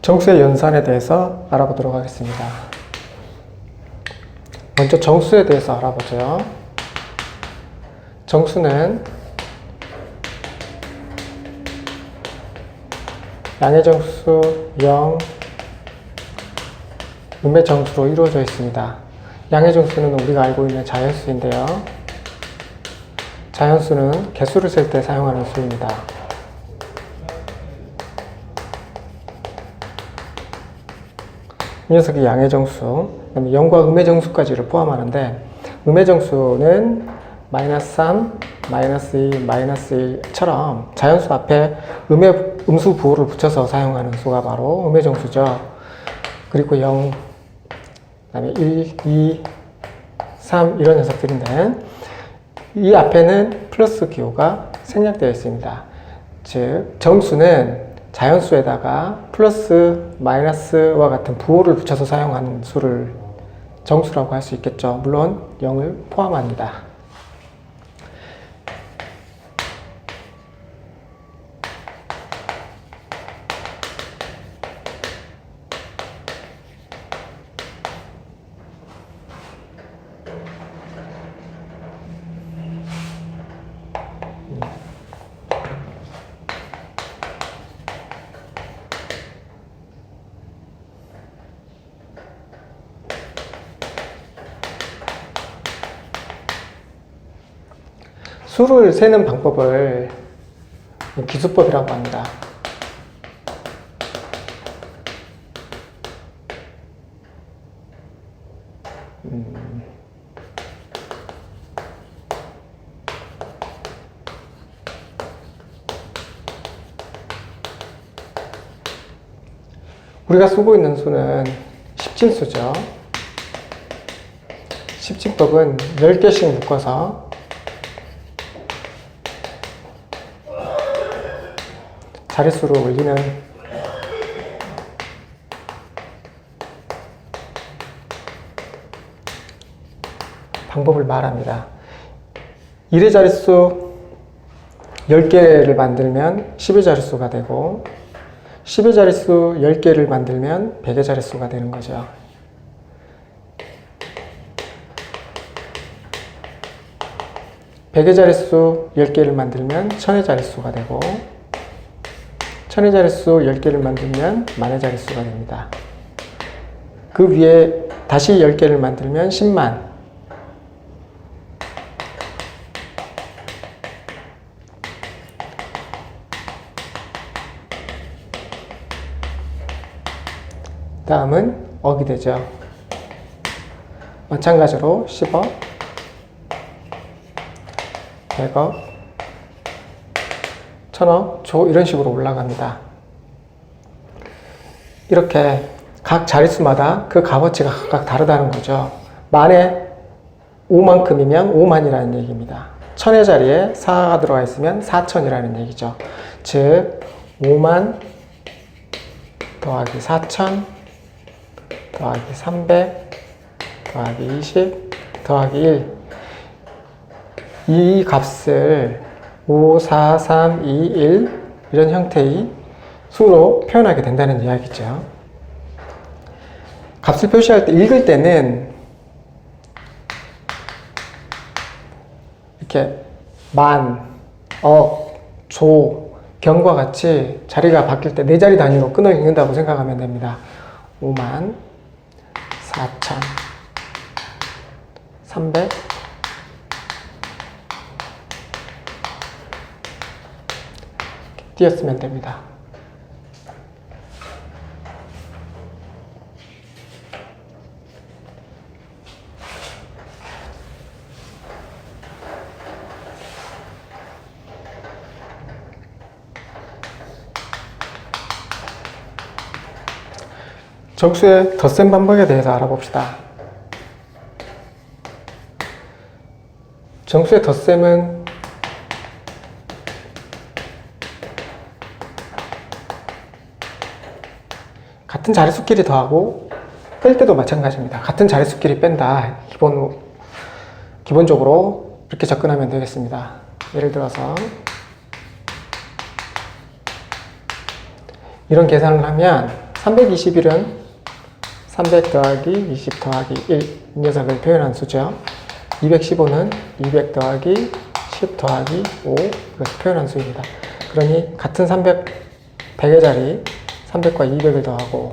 정수의 연산에 대해서 알아보도록 하겠습니다. 먼저 정수에 대해서 알아보죠. 정수는 양의 정수 0, 음의 정수로 이루어져 있습니다. 양의 정수는 우리가 알고 있는 자연수인데요. 자연수는 개수를 셀 때 사용하는 수입니다. 이 녀석이 양의 정수, 그다음에 0과 음의 정수까지를 포함하는데, 음의 정수는 -3, -2, -1처럼 자연수 앞에 음수 부호를 붙여서 사용하는 수가 바로 음의 정수죠. 그리고 0, 그다음에 1, 2, 3 이런 녀석들인데, 이 앞에는 플러스 기호가 생략되어 있습니다. 즉, 정수는 자연수에다가 플러스, 마이너스와 같은 부호를 붙여서 사용하는 수를 정수라고 할 수 있겠죠. 물론 0을 포함합니다. 수를 세는 방법을 기수법이라고 합니다. 우리가 쓰고 있는 수는 십진수죠. 십진법은 10개씩 묶어서 자릿수로 올리는 방법을 말합니다. 1의 자릿수 10개를 만들면 10의 자릿수가 되고, 10의 자릿수 10개를 만들면 100의 자릿수가 되는 거죠. 백의 자릿수 10개를 만들면 1000의 자릿수가 되고, 1000의 자릿수 10개를 만들면 10,000의 자릿수가 됩니다. 그 위에 다시 10개를 만들면 10만, 다음은 억이 되죠. 마찬가지로 10억, 100억, 1000억, 조 이런 식으로 올라갑니다. 이렇게 각 자릿수마다 그 값어치가 각각 다르다는 거죠. 만에 5만큼이면 5만이라는 얘기입니다. 1000의 자리에 4가 들어가 있으면 4000이라는 얘기죠. 즉 5만 더하기 4000 더하기 300 더하기 20 더하기 1, 이 값을 5, 4, 3, 2, 1 이런 형태의 수로 표현하게 된다는 이야기죠. 값을 표시할 때, 읽을 때는 이렇게 만, 억, 조, 경과 같이 자리가 바뀔 때 4자리 단위로 끊어 읽는다고 생각하면 됩니다. 5만 4천 300 띄었으면 됩니다. 정수의 덧셈 방법에 대해서 알아봅시다. 정수의 덧셈은 같은 자릿수끼리 더하고 뺄 때도 마찬가지입니다. 같은 자릿수끼리 뺀다. 기본적으로 이렇게 접근하면 되겠습니다. 예를 들어서 이런 계산을 하면 321은 300 더하기 20 더하기 1, 이 녀석을 표현한 수죠. 215는 200 더하기 10 더하기 5, 이것을 표현한 수입니다. 그러니 같은 100의 자리 300과 200을 더하고,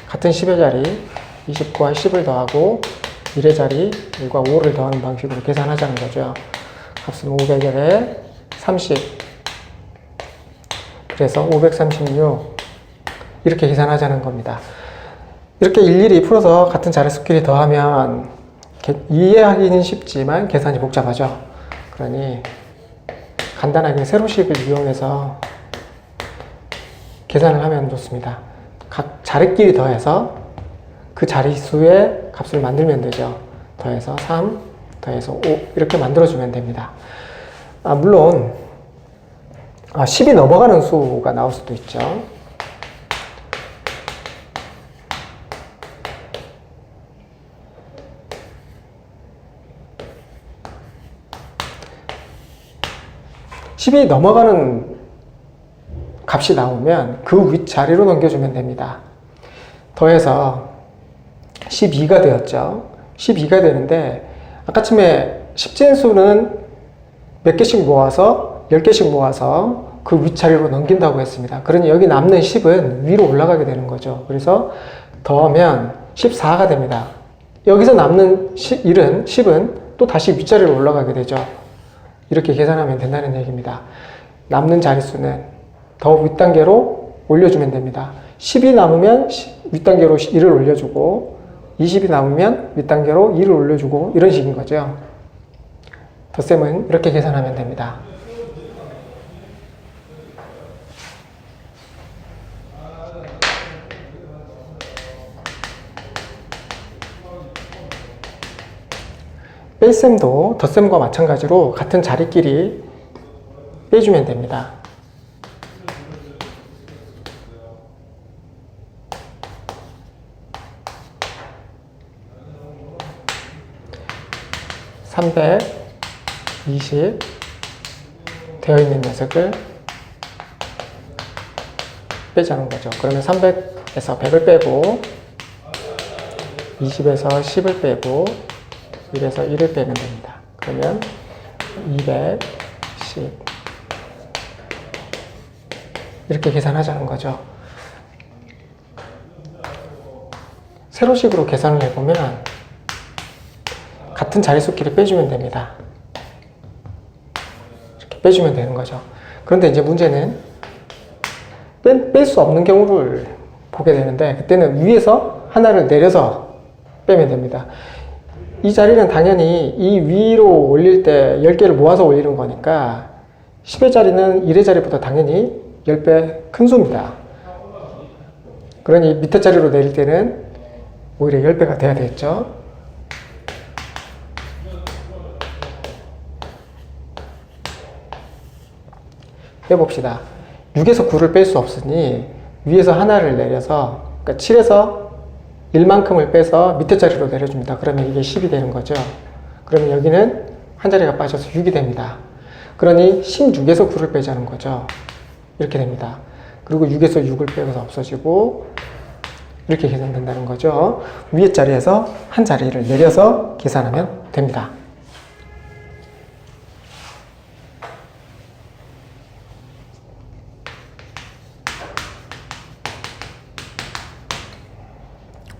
같은 10의 자리 20과 10을 더하고, 1의 자리 1과 5를 더하는 방식으로 계산하자는 거죠. 값은 500에 30, 그래서 536, 이렇게 계산하자는 겁니다. 이렇게 일일이 풀어서 같은 자릿수끼리 더하면 이해하기는 쉽지만 계산이 복잡하죠. 그러니 간단하게 세로식을 이용해서 계산을 하면 좋습니다. 각 자리끼리 더해서 그 자릿수의 값을 만들면 되죠. 더해서 3, 더해서 5, 이렇게 만들어주면 됩니다. 물론 10이 넘어가는 수가 나올 수도 있죠. (10이) 넘어가는 값이 나오면 그 윗자리로 넘겨주면 됩니다. 더해서 12가 되었죠. 12가 되는데 아까쯤에 10진수는 몇 개씩 모아서 10개씩 모아서 그 윗자리로 넘긴다고 했습니다. 그러니 여기 남는 10은 위로 올라가게 되는 거죠. 그래서 더하면 14가 됩니다. 여기서 남는 10은 또 다시 윗자리로 올라가게 되죠. 이렇게 계산하면 된다는 얘기입니다. 남는 자릿수는 더 윗단계로 올려주면 됩니다. 10이 남으면 윗단계로 1을 올려주고, 20이 남으면 윗단계로 2를 올려주고, 이런 식인 거죠. 덧셈은 이렇게 계산하면 됩니다. 뺄셈도 덧셈과 마찬가지로 같은 자리끼리 빼주면 됩니다. (320) 되어 있는 녀석을 빼자는 거죠. 그러면 300에서 100을 빼고, 20에서 10을 빼고, 1에서 1을 빼면 됩니다. 그러면 210, 이렇게 계산하자는 거죠. 세로식으로 계산을 해보면 같은 자릿수끼리 빼주면 됩니다. 이렇게 빼주면 되는 거죠. 그런데 이제 문제는 뺄 수 없는 경우를 보게 되는데, 그때는 위에서 하나를 내려서 빼면 됩니다. 이 자리는 당연히 이 위로 올릴 때 10개를 모아서 올리는 거니까 10의 자리는 1의 자리보다 당연히 10배 큰 수입니다. 그러니 밑에 자리로 내릴 때는 오히려 10배가 돼야 되겠죠. 빼봅시다. 6에서 9를 뺄 수 없으니 위에서 하나를 내려서, 그러니까 7에서 1만큼을 빼서 밑에 자리로 내려줍니다. 그러면 이게 10이 되는 거죠. 그러면 여기는 한 자리가 빠져서 6이 됩니다. 그러니 16에서 9를 빼자는 거죠. 이렇게 됩니다. 그리고 6에서 6을 빼서 없어지고, 이렇게 계산된다는 거죠. 위에 자리에서 한 자리를 내려서 계산하면 됩니다.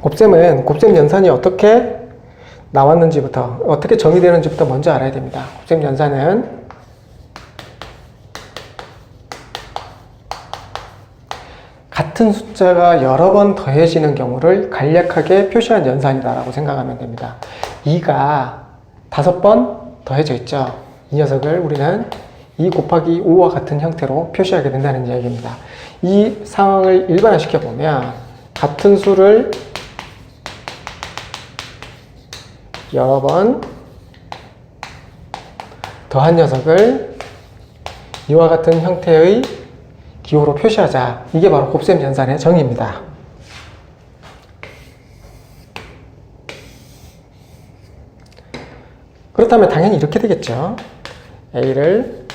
곱셈은 곱셈 연산이 어떻게 나왔는지부터, 어떻게 정의되는지부터 먼저 알아야 됩니다. 곱셈 연산은 같은 숫자가 여러 번 더해지는 경우를 간략하게 표시한 연산이라고 생각하면 됩니다. 2가 5번 더해져 있죠. 이 녀석을 우리는 2 곱하기 5와 같은 형태로 표시하게 된다는 이야기입니다. 이 상황을 일반화시켜 보면 같은 수를 여러 번 더한 녀석을 이와 같은 형태의 기호로 표시하자. 이게 바로 곱셈 연산의 정의입니다. 그렇다면 당연히 이렇게 되겠죠. A를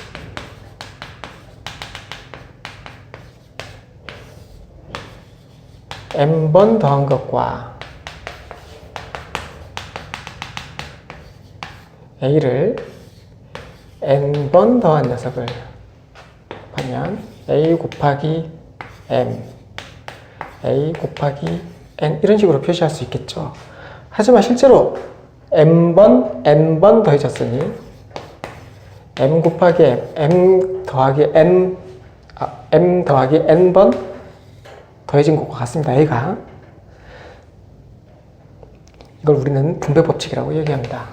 n번 더한 것과 a를 n번 더한 녀석을 하면 a 곱하기 m, a 곱하기 n 이런 식으로 표시할 수 있겠죠. 하지만 실제로 n번 더해졌으니 m 곱하기 m 더하기 m 더하기 n번 더해진 것과 같습니다. a가. 이걸 우리는 분배 법칙이라고 얘기합니다.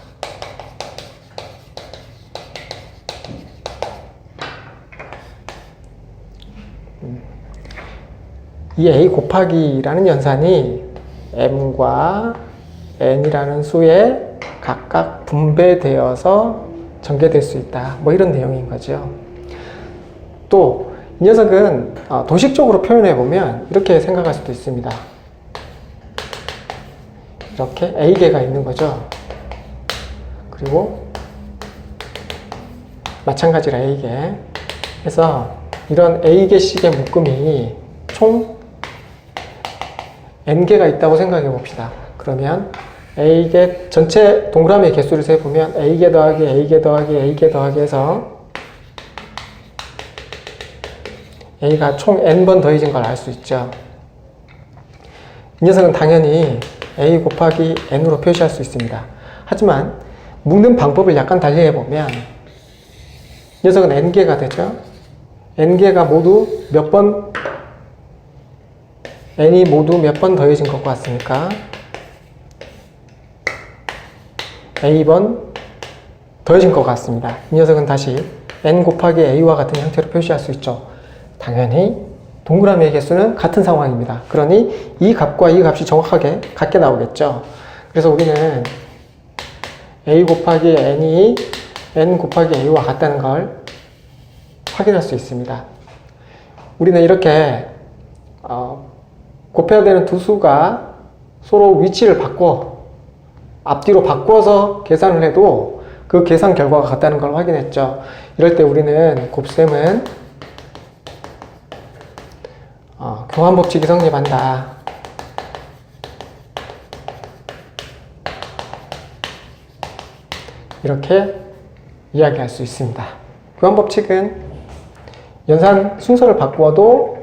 이 a 곱하기라는 연산이 m과 n이라는 수에 각각 분배되어서 전개될 수 있다. 뭐 이런 내용인 거죠. 또 이 녀석은 도식적으로 표현해 보면 이렇게 생각할 수도 있습니다. 이렇게 a개가 있는 거죠. 그리고 마찬가지로 a개 해서 이런 a개씩의 묶음이 총 n개가 있다고 생각해 봅시다. 그러면 a개 전체 동그라미 개수를 세보면 a개 더하기 a개 더하기 a개 더하기 해서 a가 총 n번 더해진 걸 알 수 있죠. 이 녀석은 당연히 a 곱하기 n으로 표시할 수 있습니다. 하지만 묶는 방법을 약간 달리 해보면 이 녀석은 n개가 되죠. n개가 모두 몇 번, n이 모두 몇 번 더해진 것과 같으니까 a번 더해진 것 같습니다. 이 녀석은 다시 n 곱하기 a와 같은 형태로 표시할 수 있죠. 당연히 동그라미의 개수는 같은 상황입니다. 그러니 이 값과 이 값이 정확하게 같게 나오겠죠. 그래서 우리는 a 곱하기 n이 n 곱하기 a와 같다는 걸 확인할 수 있습니다. 우리는 이렇게 곱해야 되는 두 수가 서로 위치를 앞뒤로 바꿔서 계산을 해도 그 계산 결과가 같다는 걸 확인했죠. 이럴 때 우리는 곱셈은 교환법칙이 성립한다. 이렇게 이야기할 수 있습니다. 교환법칙은 연산 순서를 바꾸어도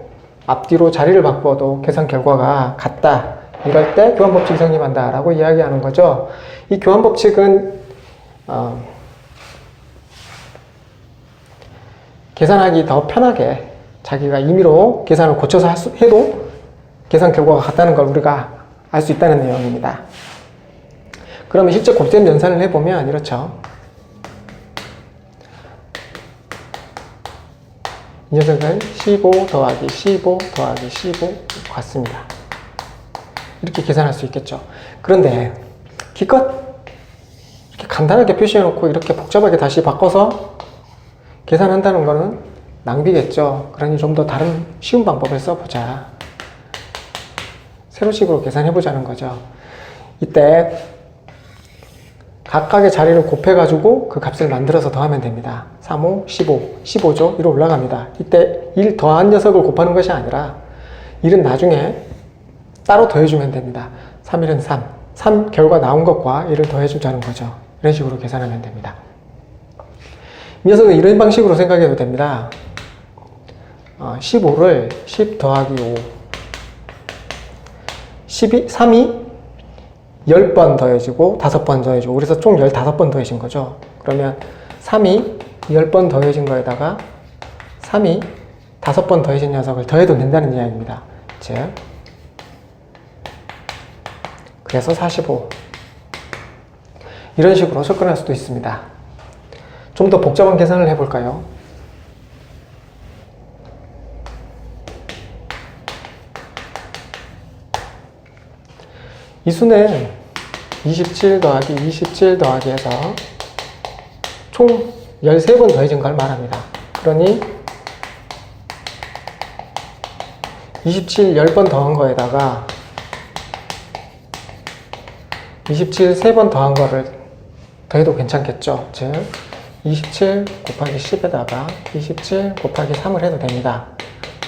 앞뒤로 자리를 바꾸어도 계산 결과가 같다. 이럴 때 교환법칙이 성립한다 라고 이야기하는 거죠. 이 교환법칙은 계산하기 더 편하게 자기가 임의로 계산을 고쳐서 해도 계산 결과가 같다는 걸 우리가 알 수 있다는 내용입니다. 그러면 실제 곱셈 연산을 해보면 이렇죠. 이 녀석은 15 더하기 15 더하기 15 같습니다. 이렇게 계산할 수 있겠죠. 그런데 기껏 이렇게 간단하게 표시해 놓고 이렇게 복잡하게 다시 바꿔서 계산한다는 거는 낭비겠죠. 그러니 좀 더 다른 쉬운 방법을 써보자. 세로식으로 계산해 보자는 거죠. 이때 각각의 자리를 곱해가지고 그 값을 만들어서 더하면 됩니다. 3, 5, 15, 15죠. 이로 올라갑니다. 이때 1 더한 녀석을 곱하는 것이 아니라 1은 나중에 따로 더해주면 됩니다. 3, 1은 3. 3 결과 나온 것과 1을 더해주자는 거죠. 이런 식으로 계산하면 됩니다. 이 녀석은 이런 방식으로 생각해도 됩니다. 15를 10 더하기 5 3이 10번 더해지고 5번 더해지고 그래서 총 15번 더해진 거죠. 그러면 3이 10번 더해진 거에다가 3이 5번 더해진 녀석을 더해도 된다는 이야기입니다. 즉 그래서 45 이런 식으로 접근할 수도 있습니다. 좀 더 복잡한 계산을 해볼까요? 이 수는 27 더하기 27 더하기 해서 총 13번 더해진 걸 말합니다. 그러니 27 10번 더한 거에다가 27 3번 더한 거를 더해도 괜찮겠죠. 즉 27 곱하기 10에다가 27 곱하기 3을 해도 됩니다.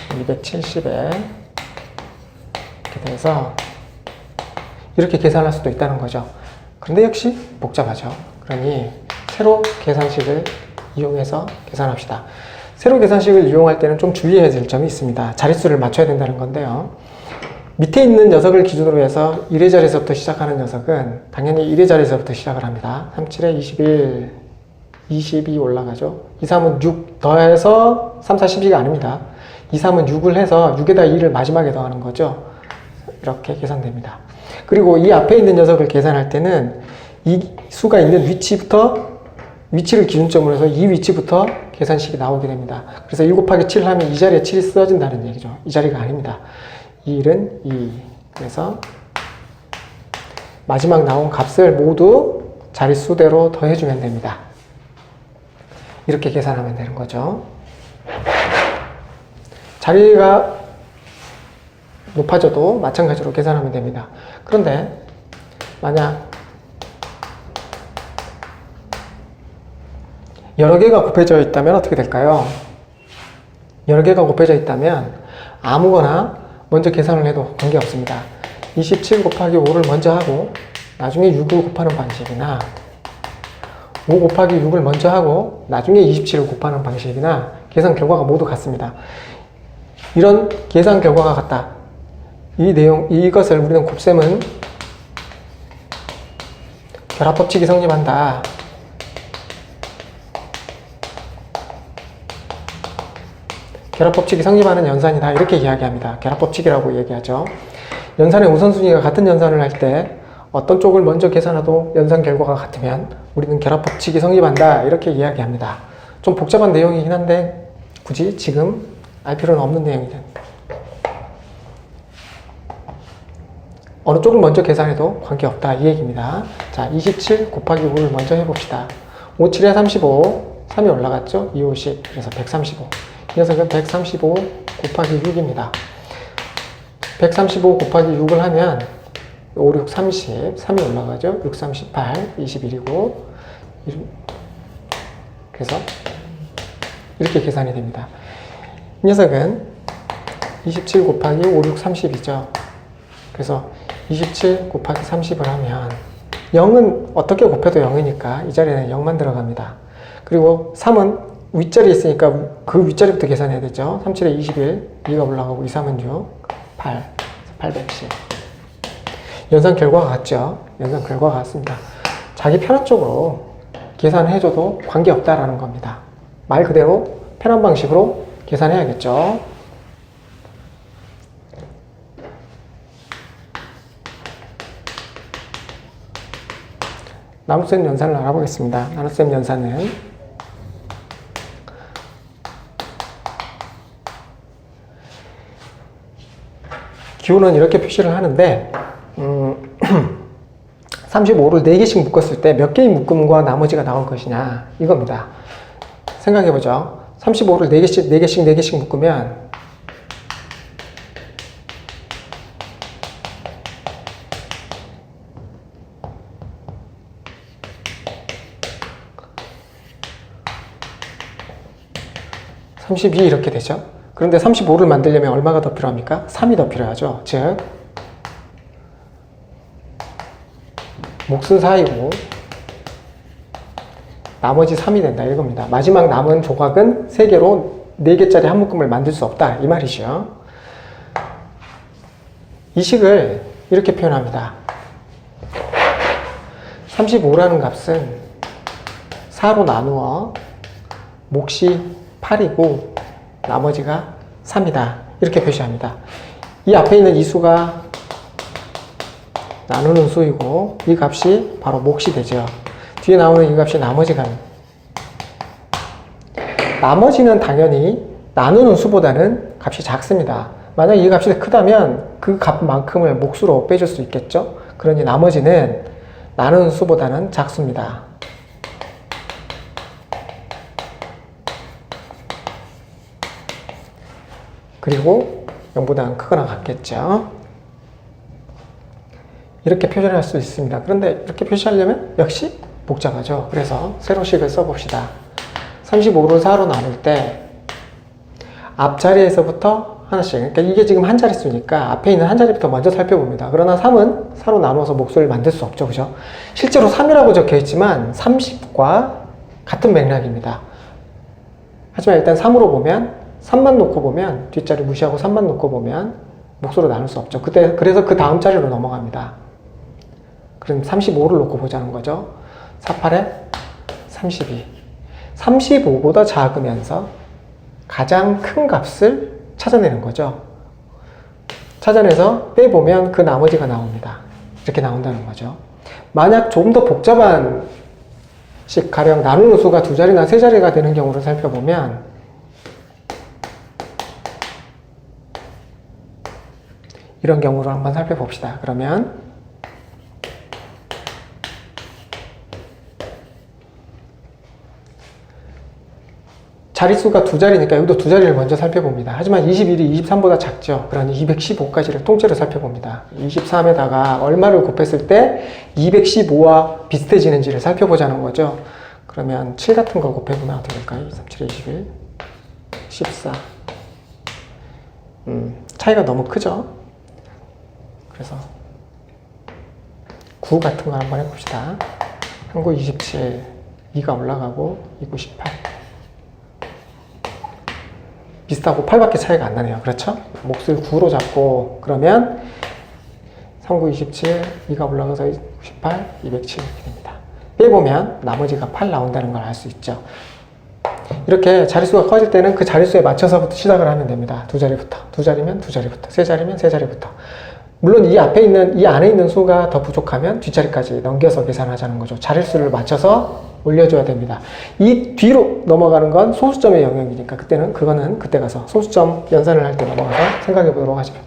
270에 이렇게 그래서 이렇게 계산할 수도 있다는 거죠. 그런데 역시 복잡하죠. 그러니 세로 계산식을 이용해서 계산합시다. 세로 계산식을 이용할 때는 좀 주의해야 될 점이 있습니다. 자릿수를 맞춰야 된다는 건데요. 밑에 있는 녀석을 기준으로 해서 1의 자리에서부터 시작하는 녀석은 당연히 1의 자리에서부터 시작을 합니다. 3, 7에 21, 22 올라가죠. 2, 3은 6 더해서 3, 4, 12가 아닙니다. 2, 3은 6을 해서 6에다 2를 마지막에 더하는 거죠. 이렇게 계산됩니다. 그리고 이 앞에 있는 녀석을 계산할 때는 이 수가 있는 위치를 기준점으로 해서 이 위치부터 계산식이 나오게 됩니다. 그래서 1 곱하기 7 하면 이 자리에 7이 쓰여진다는 얘기죠. 이 자리가 아닙니다. 이 1은 2. 그래서 마지막 나온 값을 모두 자릿수대로 더해주면 됩니다. 이렇게 계산하면 되는 거죠. 자리가 높아져도 마찬가지로 계산하면 됩니다. 그런데 만약 여러 개가 곱해져 있다면 어떻게 될까요? 여러 개가 곱해져 있다면 아무거나 먼저 계산을 해도 관계없습니다. 27 곱하기 5를 먼저 하고 나중에 6을 곱하는 방식이나 5 곱하기 6을 먼저 하고 나중에 27을 곱하는 방식이나 계산 결과가 모두 같습니다. 이런 계산 결과가 같다. 이것을 우리는 곱셈은 결합법칙이 성립한다. 결합법칙이 성립하는 연산이다. 이렇게 이야기합니다. 결합법칙이라고 얘기하죠. 연산의 우선순위가 같은 연산을 할 때 어떤 쪽을 먼저 계산해도 연산 결과가 같으면 우리는 결합법칙이 성립한다. 이렇게 이야기합니다. 좀 복잡한 내용이긴 한데 굳이 지금 알 필요는 없는 내용이든 어느 쪽을 먼저 계산해도 관계없다. 이 얘기입니다. 자, 27 곱하기 5를 먼저 해봅시다. 5, 7에 35, 3이 올라갔죠? 2, 5, 10, 그래서 135. 이 녀석은 135 곱하기 6입니다. 135 곱하기 6을 하면 5, 6, 30, 3이 올라가죠? 6, 38, 21이고 그래서 이렇게 계산이 됩니다. 이 녀석은 27 곱하기 5, 6, 30이죠. 그래서 27 곱하기 30을 하면 0은 어떻게 곱해도 0이니까 이 자리에는 0만 들어갑니다. 그리고 3은 윗자리에 있으니까 그 윗자리부터 계산해야 되죠. 3, 7에 21, 2가 올라가고 2, 3은 6, 8, 810. 연산 결과가 같죠. 연산 결과가 같습니다. 자기 편한 쪽으로 계산해줘도 관계없다라는 겁니다. 말 그대로 편한 방식으로 계산해야겠죠. 나눗셈 연산을 알아보겠습니다. 나눗셈 연산은 기호는 이렇게 표시를 하는데 35를 4개씩 묶었을 때 몇 개의 묶음과 나머지가 나올 것이냐 이겁니다. 생각해보죠. 35를 4개씩 묶으면 (32) 이렇게 되죠. 그런데 35를 만들려면 얼마가 더 필요합니까? 3이 더 필요하죠. 즉 몫은 4이고 나머지 3이 된다 이겁니다. 마지막 남은 조각은 3개로 4개짜리 한 묶음을 만들 수 없다 이 말이죠. 이 식을 이렇게 표현합니다. 35라는 값은 4로 나누어 몫이 8이고 나머지가 3이다 이렇게 표시합니다. 이 앞에 있는 이 수가 나누는 수이고 이 값이 바로 몫이 되죠. 뒤에 나오는 이 값이 나머지가 나머지는 당연히 나누는 수보다는 값이 작습니다. 만약 이 값이 크다면 그 값만큼을 몫으로 빼줄 수 있겠죠. 그러니 나머지는 나누는 수보다는 작습니다. 그리고 0보다는 크거나 같겠죠. 이렇게 표현할 수 있습니다. 그런데 이렇게 표시하려면 역시 복잡하죠. 그래서 세로식을 써봅시다. 35를 4로 나눌 때 앞자리에서부터 하나씩. 그러니까 이게 지금 한 자릿수니까 앞에 있는 한 자리부터 먼저 살펴봅니다. 그러나 3은 4로 나누어서 목소리를 만들 수 없죠. 그죠? 실제로 3이라고 적혀 있지만 30과 같은 맥락입니다. 하지만 일단 3으로 보면 3만 놓고 보면 뒷자리 무시하고 3만 놓고 보면 목소리를 나눌 수 없죠. 그래서 그 다음 자리로 넘어갑니다. 그럼 35를 놓고 보자는 거죠. 48에 32. 35보다 작으면서 가장 큰 값을 찾아내는 거죠. 찾아내서 빼보면 그 나머지가 나옵니다. 이렇게 나온다는 거죠. 만약 좀 더 복잡한 식, 가령 나누는 수가 두 자리나 세 자리가 되는 경우를 살펴보면 이런 경우를 한번 살펴봅시다. 그러면 자릿수가 두 자리니까 여기도 두 자리를 먼저 살펴봅니다. 하지만 21이 23보다 작죠. 그러니 215까지를 통째로 살펴봅니다. 23에다가 얼마를 곱했을 때 215와 비슷해지는지를 살펴보자는 거죠. 그러면 7 같은 거 곱해보면 어떻게 될까요? 37에 21, 14. 차이가 너무 크죠? 그래서 9 같은 거 한번 해봅시다. 19, 27, 2가 올라가고 29, 18. 비슷하고 8밖에 차이가 안 나네요. 그렇죠? 몫을 9로 잡고 그러면 39, 27, 2가 올라가서 98, 207 이렇게 됩니다. 빼보면 나머지가 8 나온다는 걸 알 수 있죠. 이렇게 자릿수가 커질 때는 그 자릿수에 맞춰서부터 시작을 하면 됩니다. 두 자리부터, 두 자리면 두 자리부터, 세 자리면 세 자리부터. 물론 이 안에 있는 수가 더 부족하면 뒷자리까지 넘겨서 계산하자는 거죠. 자릿수를 맞춰서 올려줘야 됩니다. 이 뒤로 넘어가는 건 소수점의 영역이니까 그거는 그때 가서 소수점 연산을 할 때 넘어가서 생각해 보도록 합시다.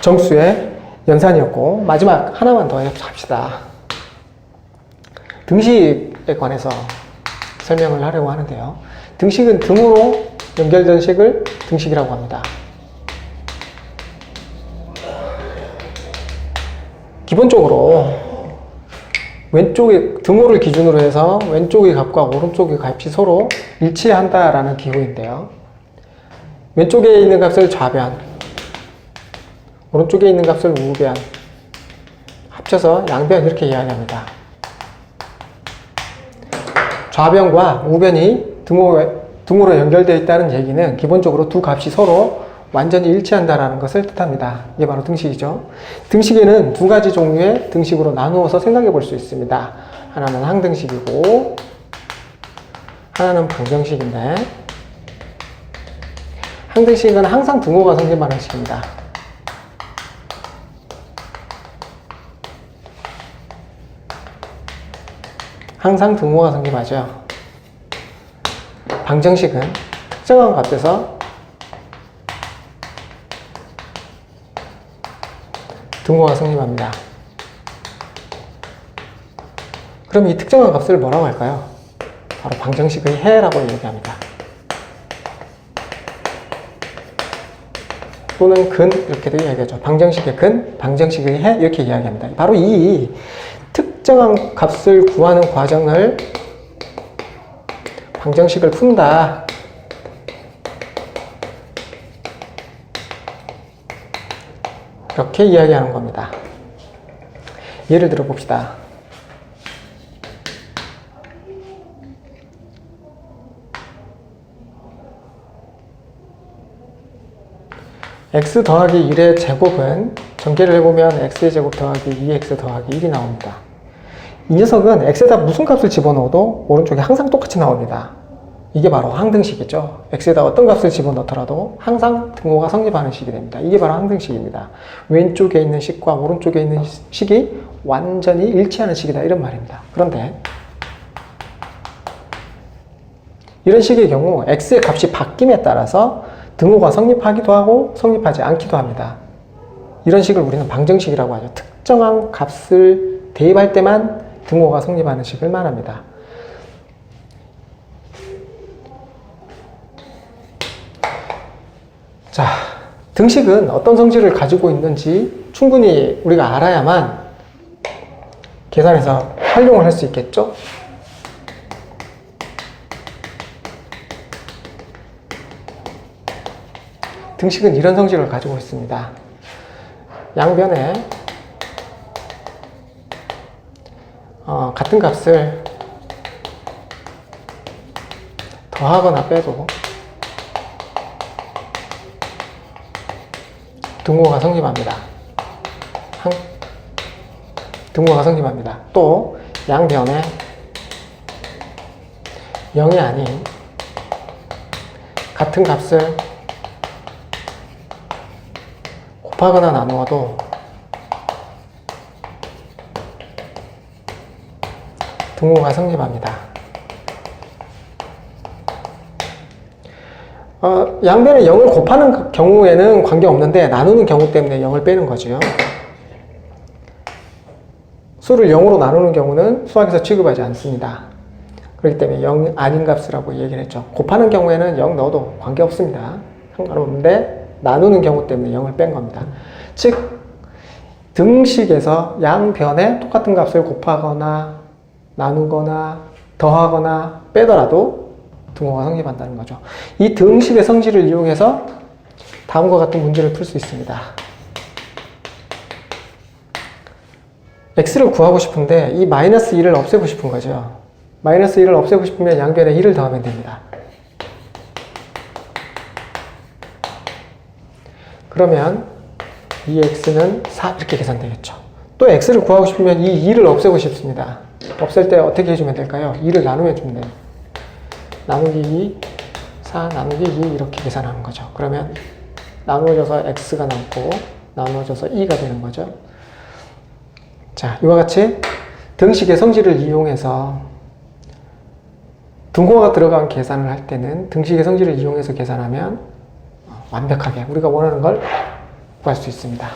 정수의 연산이었고 마지막 하나만 더 합시다. 등식에 관해서 설명을 하려고 하는데요. 등식은 등으로 연결된 식을 등식이라고 합니다. 기본적으로 왼쪽에 등호를 기준으로 해서 왼쪽의 값과 오른쪽의 값이 서로 일치한다라는 기호인데요. 왼쪽에 있는 값을 좌변, 오른쪽에 있는 값을 우변, 합쳐서 양변 이렇게 이야기합니다. 좌변과 우변이 등호로 연결되어 있다는 얘기는 기본적으로 두 값이 서로 완전히 일치한다는 것을 뜻합니다. 이게 바로 등식이죠. 등식에는 두 가지 종류의 등식으로 나누어서 생각해 볼 수 있습니다. 하나는 항등식이고 하나는 방정식인데 항등식은 항상 등호가 성립하는 식입니다. 항상 등호가 성립하죠. 방정식은 특정한 값에서 등호가 성립합니다. 그럼 이 특정한 값을 뭐라고 할까요? 바로 방정식의 해라고 얘기합니다. 또는 근 이렇게도 이야기하죠. 방정식의 근, 방정식의 해 이렇게 이야기합니다. 바로 이 특정한 값을 구하는 과정을 방정식을 푼다. 이렇게 이야기하는 겁니다. 예를 들어 봅시다. x 더하기 1의 제곱은 전개를 해보면 x의 제곱 더하기 2x 더하기 1이 나옵니다. 이 녀석은 x에다 무슨 값을 집어넣어도 오른쪽에 항상 똑같이 나옵니다. 이게 바로 항등식이죠. x에다 어떤 값을 집어넣더라도 항상 등호가 성립하는 식이 됩니다. 이게 바로 항등식입니다. 왼쪽에 있는 식과 오른쪽에 있는 식이 완전히 일치하는 식이다 이런 말입니다. 그런데 이런 식의 경우 x의 값이 바뀜에 따라서 등호가 성립하기도 하고 성립하지 않기도 합니다. 이런 식을 우리는 방정식이라고 하죠. 특정한 값을 대입할 때만 등호가 성립하는 식을 말합니다. 자, 등식은 어떤 성질을 가지고 있는지 충분히 우리가 알아야만 계산해서 활용을 할 수 있겠죠? 등식은 이런 성질을 가지고 있습니다. 양변에 같은 값을 더하거나 빼도 등호가 성립합니다. 등호가 성립합니다. 또 양변에 0이 아닌 같은 값을 곱하거나 나누어도 등호가 성립합니다. 양변에 0을 곱하는 경우에는 관계없는데 나누는 경우 때문에 0을 빼는 거죠. 수를 0으로 나누는 경우는 수학에서 취급하지 않습니다. 그렇기 때문에 0 아닌 값이라고 얘기를 했죠. 곱하는 경우에는 0 넣어도 관계없습니다. 상관없는데 나누는 경우 때문에 0을 뺀 겁니다. 즉 등식에서 양변에 똑같은 값을 곱하거나 나누거나 더하거나 빼더라도 등호가 성립한다는 거죠. 이 등식의 성질을 이용해서 다음과 같은 문제를 풀 수 있습니다. x를 구하고 싶은데 이 마이너스 1을 없애고 싶은 거죠. 마이너스 1을 없애고 싶으면 양변에 1을 더하면 됩니다. 그러면 이 x는 4 이렇게 계산되겠죠. 또 x를 구하고 싶으면 이 2를 없애고 싶습니다. 없앨 때 어떻게 해주면 될까요? 2를 나누면 주면 돼요. 나누기 2, 4 나누기 2 이렇게 계산하는 거죠. 그러면 나누어져서 x가 남고 나누어져서 2가 되는 거죠. 자, 이와 같이 등식의 성질을 이용해서 등호가 들어간 계산을 할 때는 등식의 성질을 이용해서 계산하면 완벽하게 우리가 원하는 걸 구할 수 있습니다.